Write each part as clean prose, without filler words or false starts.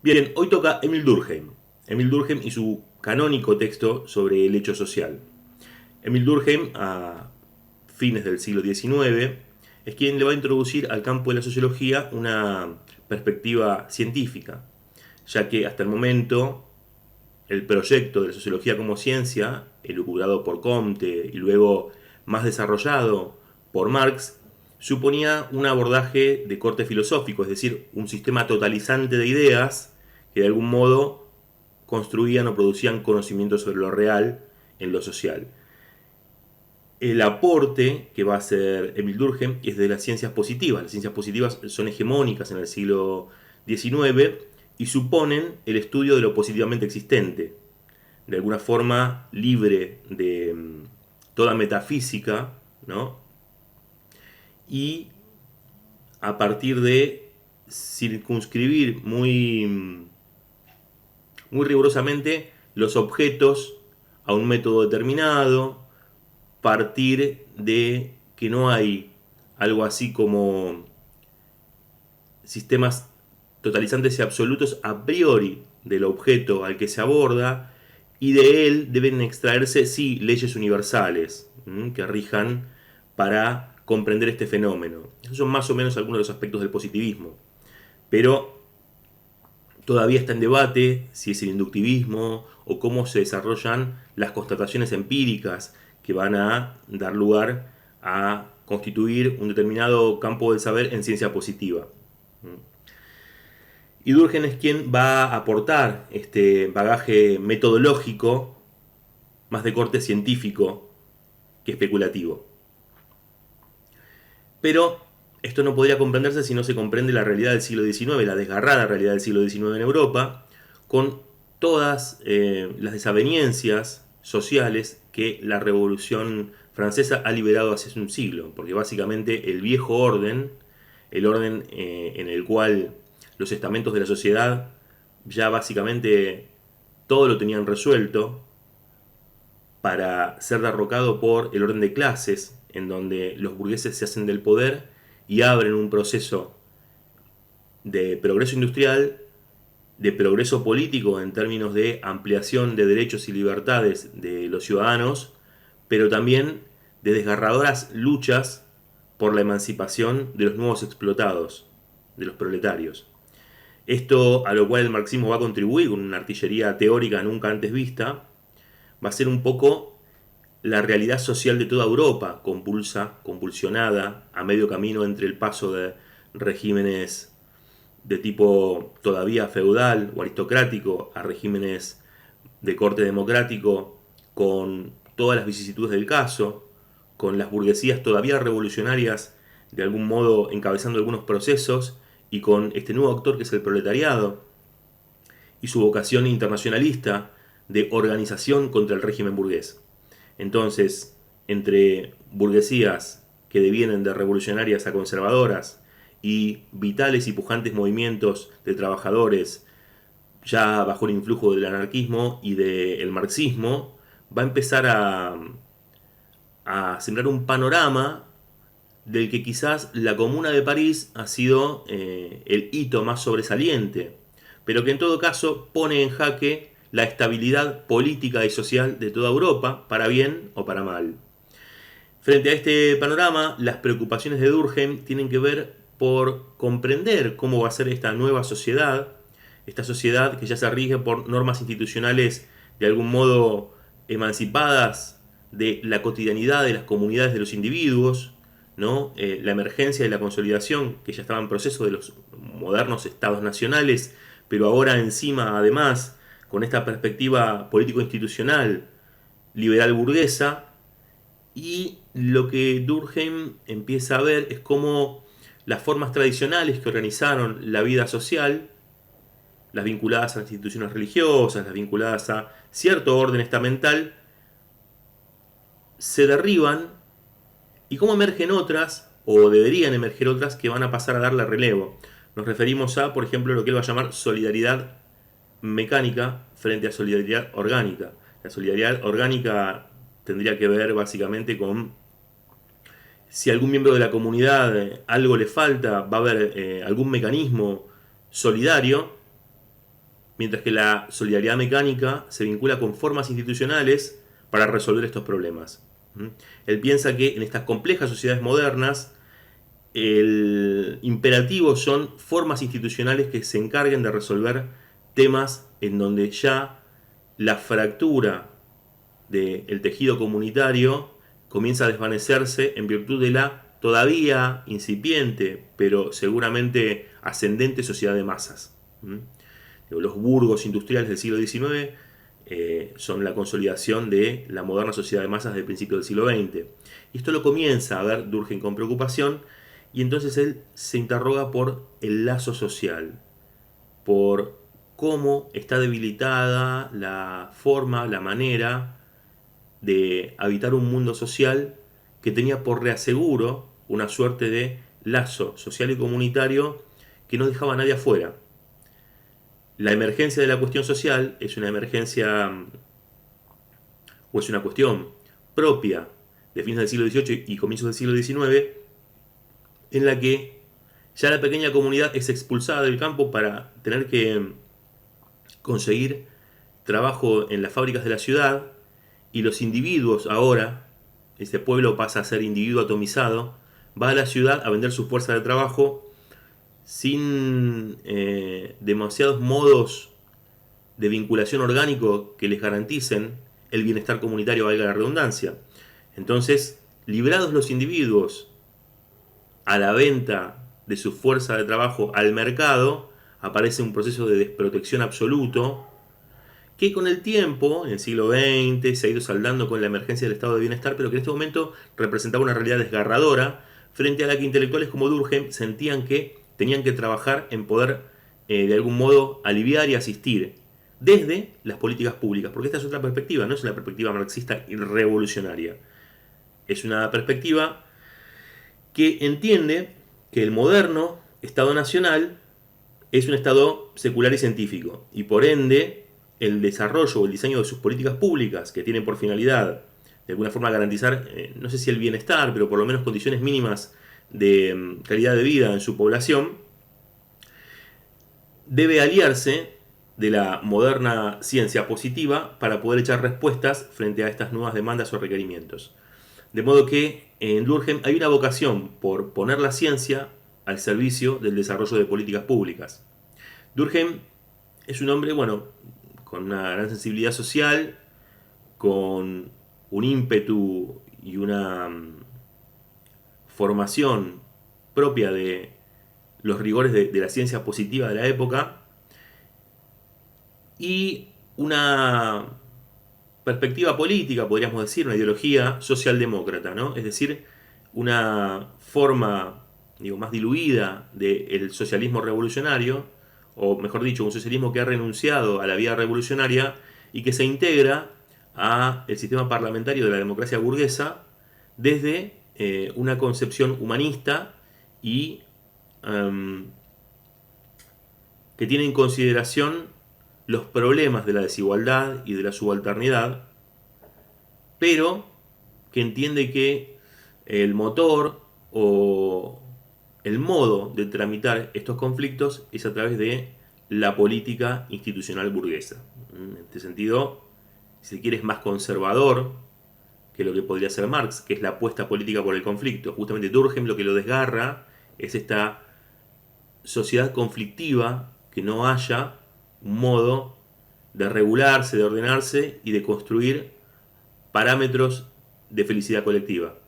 Bien, hoy toca Emil Durkheim. Emil Durkheim y su canónico texto sobre el hecho social. Emil Durkheim, a fines del siglo XIX, es quien le va a introducir al campo de la sociología una perspectiva científica, ya que hasta el momento el proyecto de la sociología como ciencia, elucubrado por Comte y luego más desarrollado por Marx, suponía un abordaje de corte filosófico, es decir, un sistema totalizante de ideas que de algún modo construían o producían conocimiento sobre lo real en lo social. El aporte que va a hacer Emil Durkheim es de las ciencias positivas. Las ciencias positivas son hegemónicas en el siglo XIX y suponen el estudio de lo positivamente existente, de alguna forma libre de toda metafísica, ¿no? Y a partir de circunscribir muy rigurosamente los objetos a un método determinado, partir de que no hay algo así como sistemas totalizantes y absolutos a priori del objeto al que se aborda, y de él deben extraerse, sí, leyes universales que rijan para comprender este fenómeno. Esos son más o menos algunos de los aspectos del positivismo. Pero todavía está en debate si es el inductivismo o cómo se desarrollan las constataciones empíricas que van a dar lugar a constituir un determinado campo del saber en ciencia positiva. Y Durkheim es quien va a aportar este bagaje metodológico más de corte científico que especulativo. Pero esto no podría comprenderse si no se comprende la realidad del siglo XIX, la desgarrada realidad del siglo XIX en Europa, con todas las desavenencias sociales que la Revolución Francesa ha liberado hace un siglo, porque básicamente el viejo orden, el orden en el cual los estamentos de la sociedad ya básicamente todo lo tenían resuelto, para ser derrocado por el orden de clases, en donde los burgueses se hacen del poder y abren un proceso de progreso industrial, de progreso político en términos de ampliación de derechos y libertades de los ciudadanos, pero también de desgarradoras luchas por la emancipación de los nuevos explotados, de los proletarios. Esto a lo cual el marxismo va a contribuir con una artillería teórica nunca antes vista, va a ser un poco la realidad social de toda Europa, convulsionada, a medio camino entre el paso de regímenes de tipo todavía feudal o aristocrático a regímenes de corte democrático, con todas las vicisitudes del caso, con las burguesías todavía revolucionarias de algún modo encabezando algunos procesos, y con este nuevo actor que es el proletariado y su vocación internacionalista de organización contra el régimen burgués. Entonces, entre burguesías que devienen de revolucionarias a conservadoras y vitales y pujantes movimientos de trabajadores ya bajo el influjo del anarquismo y del marxismo, va a empezar a sembrar un panorama del que quizás la Comuna de París ha sido el hito más sobresaliente, pero que en todo caso pone en jaque la estabilidad política y social de toda Europa, para bien o para mal. Frente a este panorama, las preocupaciones de Durkheim tienen que ver por comprender cómo va a ser esta sociedad que ya se rige por normas institucionales de algún modo emancipadas de la cotidianidad de las comunidades de los individuos, ¿no? La emergencia y la consolidación que ya estaba en proceso de los modernos estados nacionales, pero ahora encima además con esta perspectiva político-institucional liberal burguesa. Y lo que Durkheim empieza a ver es cómo las formas tradicionales que organizaron la vida social, las vinculadas a las instituciones religiosas, las vinculadas a cierto orden estamental, se derriban, y cómo emergen otras, o deberían emerger otras, que van a pasar a darle relevo. Nos referimos a, por ejemplo, lo que él va a llamar solidaridad mecánica frente a solidaridad orgánica. La solidaridad orgánica tendría que ver básicamente con si a algún miembro de la comunidad algo le falta, va a haber algún mecanismo solidario mientras que la solidaridad mecánica se vincula con formas institucionales para resolver estos problemas. Él piensa que en estas complejas sociedades modernas el imperativo son formas institucionales que se encarguen de resolver temas en donde ya la fractura del tejido comunitario comienza a desvanecerse en virtud de la todavía incipiente, pero seguramente ascendente sociedad de masas. Los burgos industriales del siglo XIX son la consolidación de la moderna sociedad de masas del principio del siglo XX. Y esto lo comienza a ver Durkheim con preocupación, y entonces él se interroga por el lazo social, por cómo está debilitada la forma, la manera de habitar un mundo social que tenía por reaseguro una suerte de lazo social y comunitario que no dejaba a nadie afuera. La emergencia de la cuestión social es una emergencia o es una cuestión propia de fines del siglo XVIII y comienzos del siglo XIX, en la que ya la pequeña comunidad es expulsada del campo para tener que conseguir trabajo en las fábricas de la ciudad, y los individuos ahora, este pueblo pasa a ser individuo atomizado, va a la ciudad a vender su fuerza de trabajo sin demasiados modos de vinculación orgánico que les garanticen el bienestar comunitario, valga la redundancia. Entonces, librados los individuos a la venta de su fuerza de trabajo al mercado, aparece un proceso de desprotección absoluto que con el tiempo, en el siglo XX, se ha ido saldando con la emergencia del estado de bienestar, pero que en este momento representaba una realidad desgarradora frente a la que intelectuales como Durkheim sentían que tenían que trabajar en poder de algún modo aliviar y asistir desde las políticas públicas, porque esta es otra perspectiva, no es una perspectiva marxista y revolucionaria, es una perspectiva que entiende que el moderno Estado nacional es un Estado secular y científico, y por ende el desarrollo o el diseño de sus políticas públicas, que tienen por finalidad de alguna forma garantizar, no sé si el bienestar, pero por lo menos condiciones mínimas de calidad de vida en su población, debe aliarse de la moderna ciencia positiva para poder echar respuestas frente a estas nuevas demandas o requerimientos. De modo que en Durkheim hay una vocación por poner la ciencia al servicio del desarrollo de políticas públicas. Durkheim es un hombre, bueno, con una gran sensibilidad social, con un ímpetu y una formación propia de los rigores de la ciencia positiva de la época, y una perspectiva política, podríamos decir, una ideología socialdemócrata, ¿no? Es decir, una forma, digo, más diluida del socialismo revolucionario, o mejor dicho, un socialismo que ha renunciado a la vía revolucionaria y que se integra a el sistema parlamentario de la democracia burguesa desde una concepción humanista y que tiene en consideración los problemas de la desigualdad y de la subalternidad, pero que entiende que el motor o el modo de tramitar estos conflictos es a través de la política institucional burguesa. En este sentido, si se quiere, es más conservador que lo que podría ser Marx, que es la apuesta política por el conflicto. Justamente Durkheim lo que lo desgarra es esta sociedad conflictiva, que no haya un modo de regularse, de ordenarse y de construir parámetros de felicidad colectiva.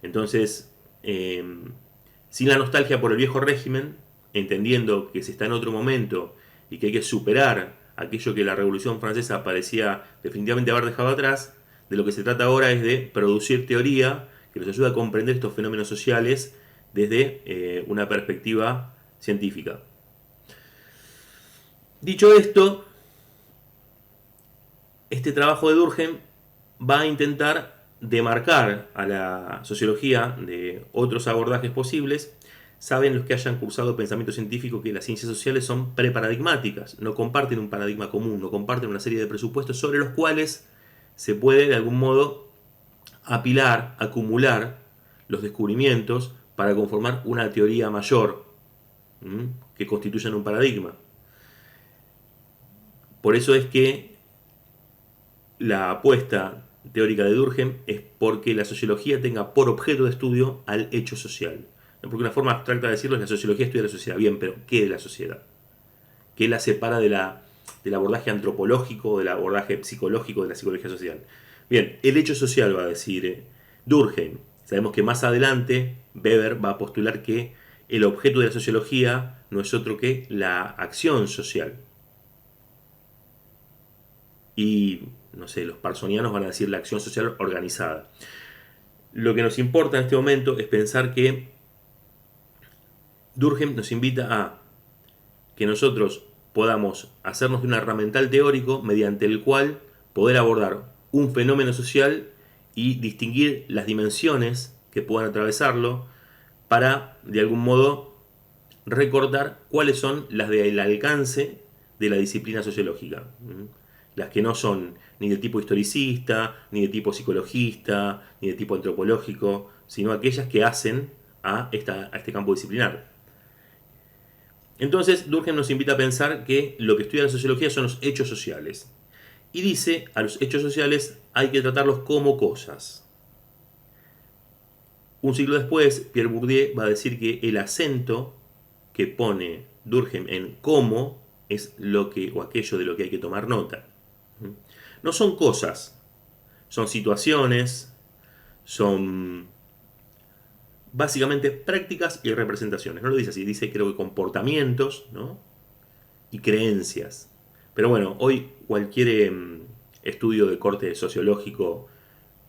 Entonces, sin la nostalgia por el viejo régimen, entendiendo que se está en otro momento y que hay que superar aquello que la Revolución Francesa parecía definitivamente haber dejado atrás, de lo que se trata ahora es de producir teoría que nos ayude a comprender estos fenómenos sociales desde una perspectiva científica. Dicho esto, este trabajo de Durkheim va a intentar demarcar a la sociología de otros abordajes posibles. Saben los que hayan cursado pensamiento científico que las ciencias sociales son preparadigmáticas, no comparten un paradigma común, no comparten una serie de presupuestos sobre los cuales se puede de algún modo apilar, acumular los descubrimientos para conformar una teoría mayor que constituyan un paradigma. Por eso es que la apuesta teórica de Durkheim es porque la sociología tenga por objeto de estudio al hecho social. Porque una forma abstracta de decirlo es la sociología estudia la sociedad. Bien, pero ¿qué es la sociedad? ¿Qué la separa del abordaje antropológico, del abordaje psicológico de la psicología social? Bien, el hecho social va a decir Durkheim. Sabemos que más adelante Weber va a postular que el objeto de la sociología no es otro que la acción social. Y, no sé, los parsonianos van a decir la acción social organizada. Lo que nos importa en este momento es pensar que Durkheim nos invita a que nosotros podamos hacernos de un herramental teórico mediante el cual poder abordar un fenómeno social y distinguir las dimensiones que puedan atravesarlo para, de algún modo, recordar cuáles son las del alcance de la disciplina sociológica. Las que no son ni de tipo historicista, ni de tipo psicologista, ni de tipo antropológico, sino aquellas que hacen a este campo disciplinar. Entonces, Durkheim nos invita a pensar que lo que estudia la sociología son los hechos sociales. Y dice, a los hechos sociales hay que tratarlos como cosas. Un siglo después, Pierre Bourdieu va a decir que el acento que pone Durkheim en cómo es lo que o aquello de lo que hay que tomar nota. No son cosas, son situaciones, son básicamente prácticas y representaciones. No lo dice así, dice creo que comportamientos, ¿no? Y creencias. Pero bueno, hoy cualquier estudio de corte sociológico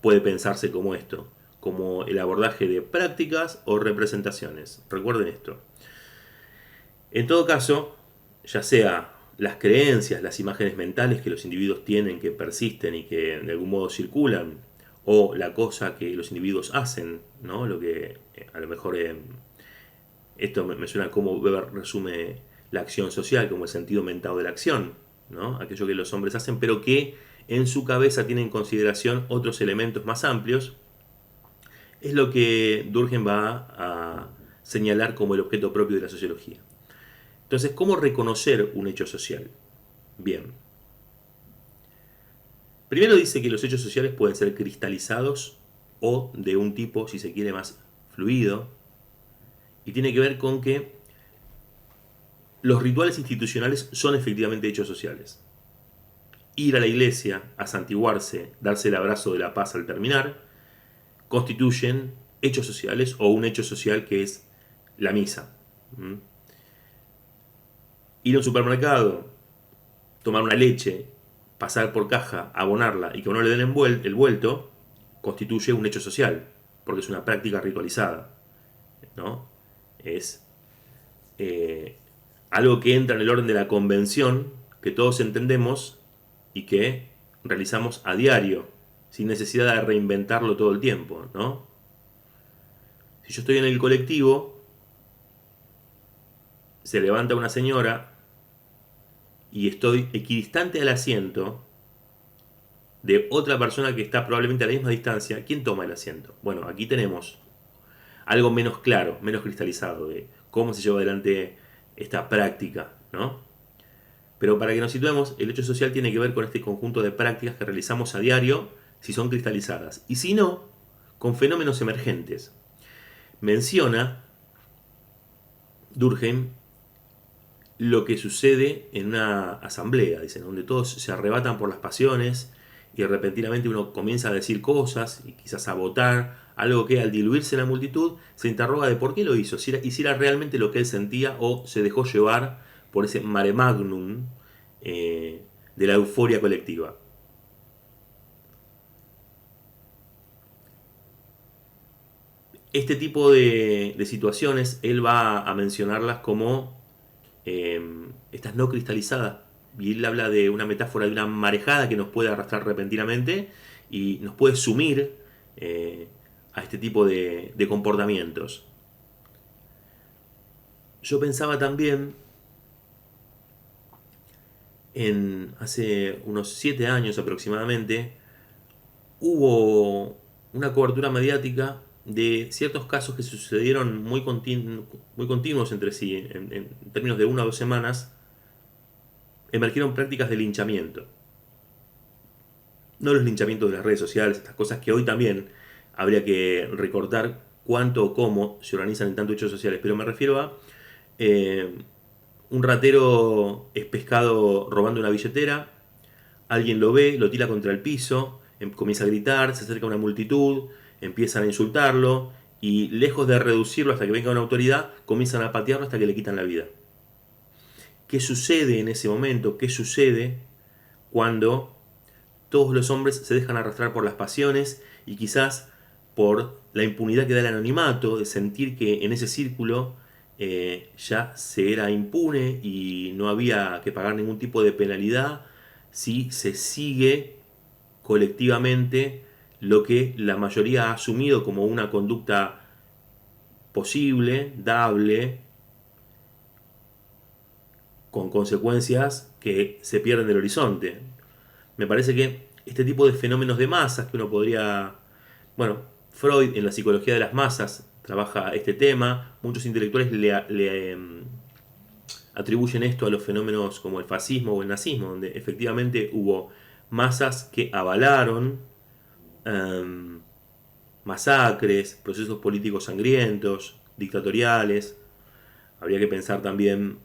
puede pensarse como esto, como el abordaje de prácticas o representaciones. Recuerden esto. En todo caso, ya sea las creencias, las imágenes mentales que los individuos tienen, que persisten y que de algún modo circulan, o la cosa que los individuos hacen, ¿no? Lo que a lo mejor esto me suena como Weber resume la acción social como el sentido mentado de la acción, ¿no? Aquello que los hombres hacen, pero que en su cabeza tiene en consideración otros elementos más amplios, es lo que Durkheim va a señalar como el objeto propio de la sociología. Entonces, ¿cómo reconocer un hecho social? Bien. Primero dice que los hechos sociales pueden ser cristalizados o de un tipo, si se quiere, más fluido. Y tiene que ver con que los rituales institucionales son efectivamente hechos sociales. Ir a la iglesia, a santiguarse, darse el abrazo de la paz al terminar, constituyen hechos sociales o un hecho social que es la misa. Ir a un supermercado, tomar una leche, pasar por caja, abonarla y que uno le den el vuelto, constituye un hecho social, porque es una práctica ritualizada, ¿no? Es algo que entra en el orden de la convención, que todos entendemos y que realizamos a diario, sin necesidad de reinventarlo todo el tiempo, ¿no? Si yo estoy en el colectivo, se levanta una señora y estoy equidistante al asiento de otra persona que está probablemente a la misma distancia, ¿quién toma el asiento? Bueno, aquí tenemos algo menos claro, menos cristalizado de cómo se lleva adelante esta práctica, ¿no? Pero para que nos situemos, el hecho social tiene que ver con este conjunto de prácticas que realizamos a diario, si son cristalizadas, y si no, con fenómenos emergentes. Menciona Durkheim lo que sucede en una asamblea, dicen, donde todos se arrebatan por las pasiones y repentinamente uno comienza a decir cosas y quizás a votar, algo que al diluirse en la multitud se interroga de por qué lo hizo, si era realmente lo que él sentía o se dejó llevar por ese mare magnum de la euforia colectiva. Este tipo de situaciones él va a mencionarlas como estas no cristalizadas. Y él habla de una metáfora de una marejada que nos puede arrastrar repentinamente y nos puede sumir a este tipo de comportamientos. Yo pensaba también en hace unos 7 años aproximadamente, hubo una cobertura mediática de ciertos casos que sucedieron muy continuos entre sí, en términos de 1 o 2 semanas, emergieron prácticas de linchamiento. No los linchamientos de las redes sociales, estas cosas que hoy también habría que recortar cuánto o cómo se organizan en tantos hechos sociales, pero me refiero a eh, un ratero es pescado robando una billetera, alguien lo ve, lo tira contra el piso, comienza a gritar, se acerca a una multitud, empiezan a insultarlo y lejos de reducirlo hasta que venga una autoridad, comienzan a patearlo hasta que le quitan la vida. ¿Qué sucede en ese momento? ¿Qué sucede cuando todos los hombres se dejan arrastrar por las pasiones y quizás por la impunidad que da el anonimato, de sentir que en ese círculo ya se era impune y no había que pagar ningún tipo de penalidad si se sigue colectivamente lo que la mayoría ha asumido como una conducta posible, dable, con consecuencias que se pierden del horizonte? Me parece que este tipo de fenómenos de masas que uno podría... Bueno, Freud en la psicología de las masas trabaja este tema, muchos intelectuales le atribuyen esto a los fenómenos como el fascismo o el nazismo, donde efectivamente hubo masas que avalaron um, masacres, procesos políticos sangrientos, dictatoriales. Habría que pensar también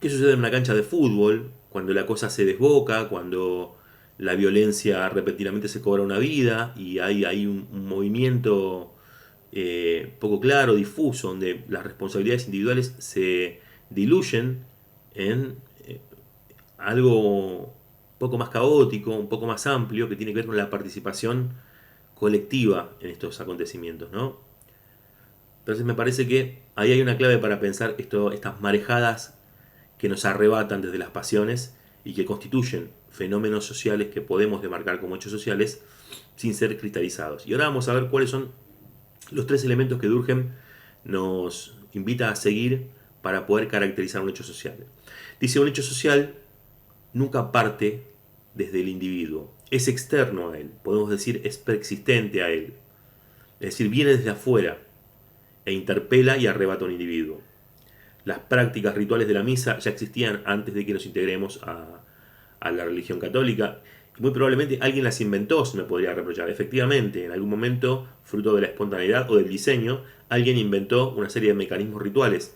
qué sucede en una cancha de fútbol, cuando la cosa se desboca, cuando la violencia repentinamente se cobra una vida y hay un movimiento poco claro, difuso, donde las responsabilidades individuales se diluyen en algo un poco más caótico, un poco más amplio, que tiene que ver con la participación colectiva en estos acontecimientos, ¿no? Entonces me parece que ahí hay una clave para pensar estas marejadas que nos arrebatan desde las pasiones y que constituyen fenómenos sociales que podemos demarcar como hechos sociales sin ser cristalizados. Y ahora vamos a ver cuáles son los tres elementos que Durkheim nos invita a seguir para poder caracterizar un hecho social. Dice, un hecho social nunca parte desde el individuo, es externo a él, podemos decir es preexistente a él, es decir, viene desde afuera e interpela y arrebata a un individuo. Las prácticas rituales de la misa ya existían antes de que nos integremos a la religión católica. Y muy probablemente alguien las inventó, se me podría reprochar. Efectivamente, en algún momento, fruto de la espontaneidad o del diseño, alguien inventó una serie de mecanismos rituales.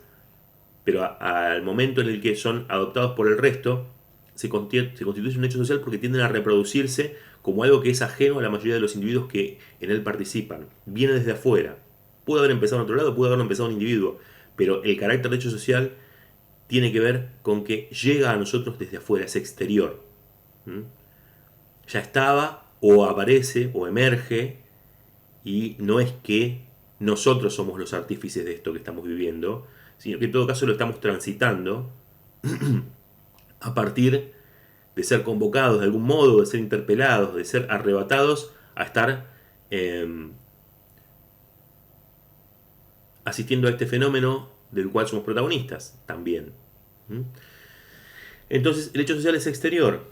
Pero al momento en el que son adoptados por el resto, se constituye un hecho social porque tienden a reproducirse como algo que es ajeno a la mayoría de los individuos que en él participan. Viene desde afuera. Pudo haber empezado en otro lado, pudo haberlo empezado un individuo, pero el carácter de hecho social tiene que ver con que llega a nosotros desde afuera, es exterior. Ya estaba, o aparece, o emerge, y no es que nosotros somos los artífices de esto que estamos viviendo, sino que en todo caso lo estamos transitando a partir de ser convocados de algún modo, de ser interpelados, de ser arrebatados a estar asistiendo a este fenómeno del cual somos protagonistas también. Entonces, el hecho social es exterior.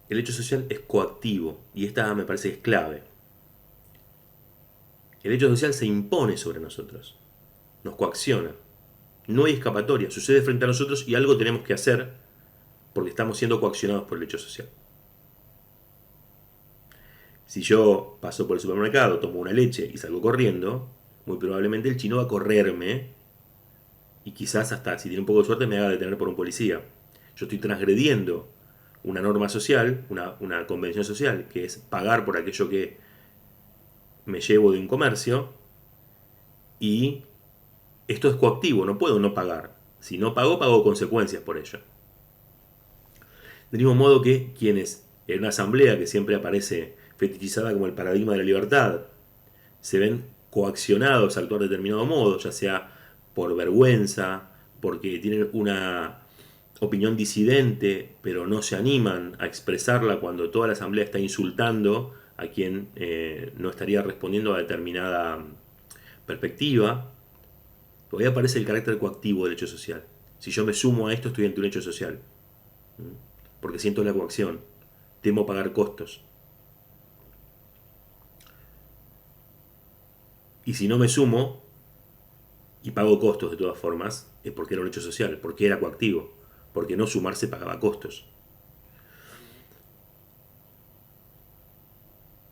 El hecho social es coactivo, y esta me parece que es clave. El hecho social se impone sobre nosotros, nos coacciona. No hay escapatoria, sucede frente a nosotros y algo tenemos que hacer porque estamos siendo coaccionados por el hecho social. Si yo paso por el supermercado, tomo una leche y salgo corriendo, muy probablemente el chino va a correrme y quizás hasta, si tiene un poco de suerte, me haga detener por un policía. Yo estoy transgrediendo una norma social, una convención social, que es pagar por aquello que me llevo de un comercio, y esto es coactivo, no puedo no pagar. Si no pago, pago consecuencias por ello. Del mismo modo que quienes en una asamblea que siempre aparece fetichizada como el paradigma de la libertad, se ven coaccionados a actuar de determinado modo, ya sea por vergüenza, porque tienen una opinión disidente, pero no se animan a expresarla cuando toda la asamblea está insultando a quien no estaría respondiendo a determinada perspectiva. Ahí aparece el carácter coactivo del hecho social. Si yo me sumo a esto, estoy ante un hecho social, porque siento la coacción, temo pagar costos. Y si no me sumo, y pagó costos de todas formas, es porque era un hecho social, porque era coactivo, porque no sumarse pagaba costos.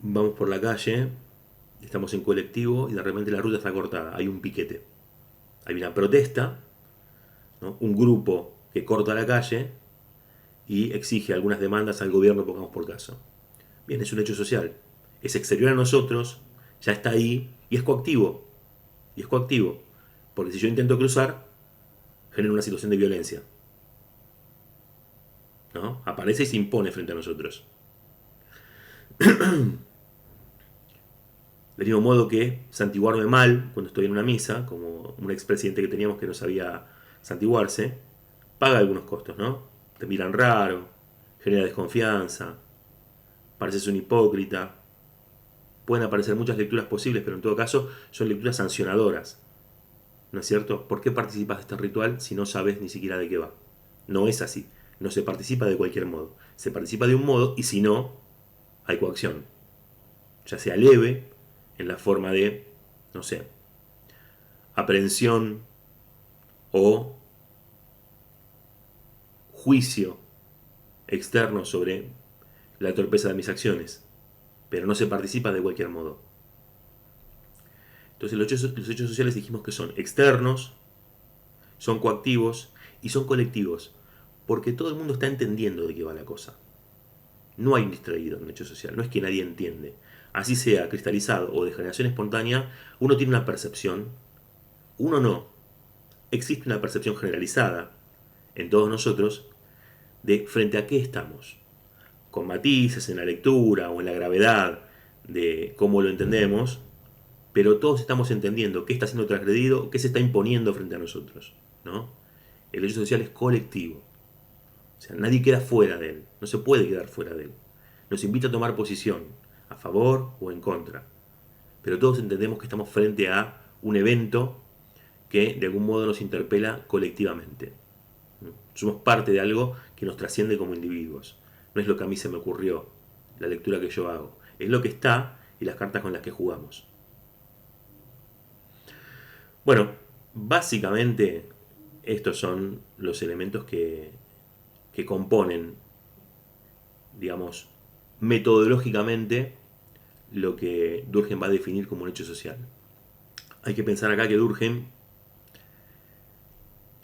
Vamos por la calle, estamos en colectivo y de repente la ruta está cortada, hay un piquete, hay una protesta, ¿no? Un grupo que corta la calle y exige algunas demandas al gobierno, pongamos por caso. Bien, es un hecho social, es exterior a nosotros, ya está ahí y es coactivo. Y es coactivo, porque si yo intento cruzar, genera una situación de violencia, ¿no? Aparece y se impone frente a nosotros. Del mismo modo que santiguarme mal cuando estoy en una misa, como un expresidente que teníamos que no sabía santiguarse, paga algunos costos, ¿no? Te miran raro, genera desconfianza, pareces un hipócrita. Pueden aparecer muchas lecturas posibles, pero en todo caso son lecturas sancionadoras. ¿No es cierto? ¿Por qué participas de este ritual si no sabes ni siquiera de qué va? No es así. No se participa de cualquier modo. Se participa de un modo y si no, hay coacción. Ya sea leve, en la forma de, no sé, aprehensión o juicio externo sobre la torpeza de mis acciones. Pero no se participa de cualquier modo. Entonces los hechos sociales dijimos que son externos, son coactivos y son colectivos. Porque todo el mundo está entendiendo de qué va la cosa. No hay un distraído en un hecho social, no es que nadie entiende. Así sea cristalizado o de generación espontánea, uno tiene una percepción, uno no. Existe una percepción generalizada en todos nosotros de frente a qué estamos, con matices en la lectura o en la gravedad de cómo lo entendemos, pero todos estamos entendiendo qué está siendo transgredido, qué se está imponiendo frente a nosotros, ¿no? El hecho social es colectivo, o sea, nadie queda fuera de él, no se puede quedar fuera de él. Nos invita a tomar posición, a favor o en contra, pero todos entendemos que estamos frente a un evento que de algún modo nos interpela colectivamente. Somos parte de algo que nos trasciende como individuos. No es lo que a mí se me ocurrió, la lectura que yo hago. Es lo que está y las cartas con las que jugamos. Bueno, básicamente estos son los elementos que componen, digamos, metodológicamente lo que Durkheim va a definir como un hecho social. Hay que pensar acá que Durkheim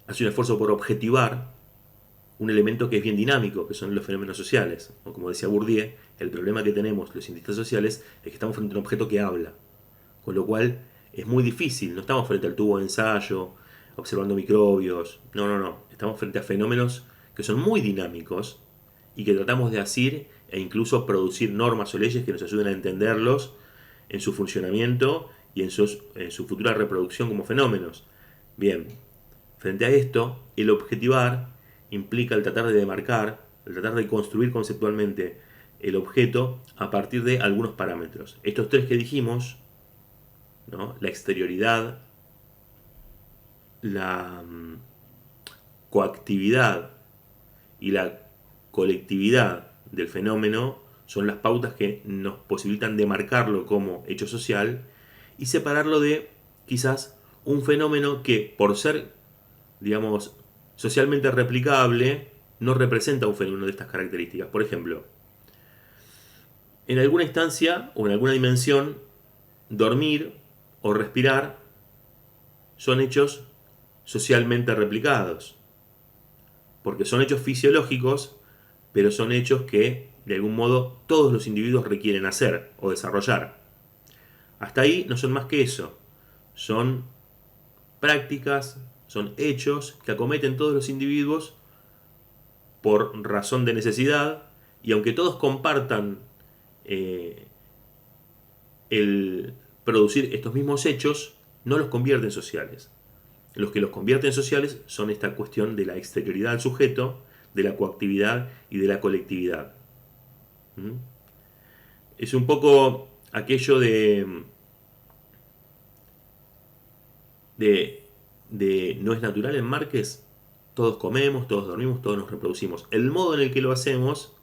hace un esfuerzo por objetivar un elemento que es bien dinámico, que son los fenómenos sociales. O como decía Bourdieu, el problema que tenemos los cientistas sociales es que estamos frente a un objeto que habla, con lo cual es muy difícil, no estamos frente al tubo de ensayo, observando microbios, no, estamos frente a fenómenos que son muy dinámicos y que tratamos de asir e incluso producir normas o leyes que nos ayuden a entenderlos en su funcionamiento y en su futura reproducción como fenómenos. Bien, frente a esto, el objetivar implica el tratar de demarcar, el tratar de construir conceptualmente el objeto a partir de algunos parámetros. Estos tres que dijimos, ¿no? La exterioridad, la coactividad y la colectividad del fenómeno son las pautas que nos posibilitan demarcarlo como hecho social y separarlo de quizás un fenómeno que por ser, digamos, socialmente replicable no representa un fenómeno de estas características. Por ejemplo, en alguna instancia o en alguna dimensión, dormir o respirar son hechos socialmente replicados, porque son hechos fisiológicos, pero son hechos que de algún modo todos los individuos requieren hacer o desarrollar. Hasta ahí no son más que eso, son prácticas, son hechos que acometen todos los individuos por razón de necesidad, y aunque todos compartan el producir estos mismos hechos, no los convierten sociales. Los que los convierten sociales son esta cuestión de la exterioridad al sujeto, de la coactividad y de la colectividad. Es un poco aquello de no es natural en Márquez. Todos comemos, todos dormimos, todos nos reproducimos. El modo en el que lo hacemos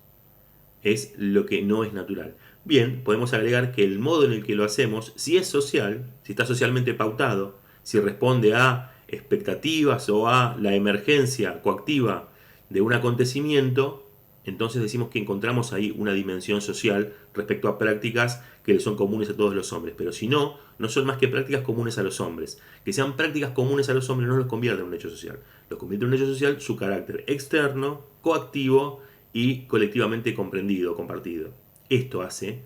es lo que no es natural. Bien, podemos agregar que el modo en el que lo hacemos, si es social, si está socialmente pautado, si responde a expectativas o a la emergencia coactiva de un acontecimiento, entonces decimos que encontramos ahí una dimensión social respecto a prácticas que le son comunes a todos los hombres. Pero si no, no son más que prácticas comunes a los hombres. Que sean prácticas comunes a los hombres no los convierte en un hecho social. Los convierte en un hecho social su carácter externo, coactivo y colectivamente comprendido, compartido. Esto hace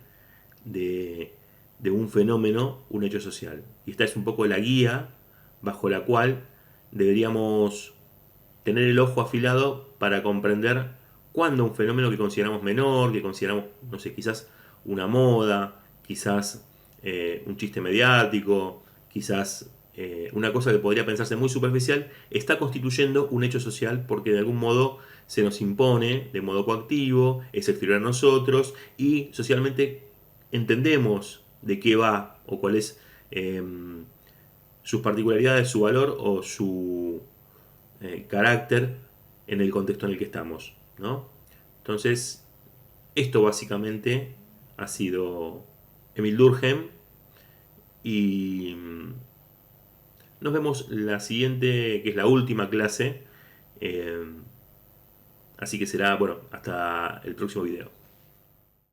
de un fenómeno un hecho social. Y esta es un poco la guía bajo la cual deberíamos tener el ojo afilado para comprender cuándo un fenómeno que consideramos menor, que consideramos, no sé, quizás una moda, quizás un chiste mediático, quizás una cosa que podría pensarse muy superficial, está constituyendo un hecho social porque de algún modo se nos impone de modo coactivo, es exterior a nosotros y socialmente entendemos de qué va o cuál es sus particularidades, su valor o su carácter en el contexto en el que estamos, ¿no? Entonces, esto básicamente ha sido Emil Durkheim y nos vemos la siguiente, que es la última clase, así que será, bueno, hasta el próximo video.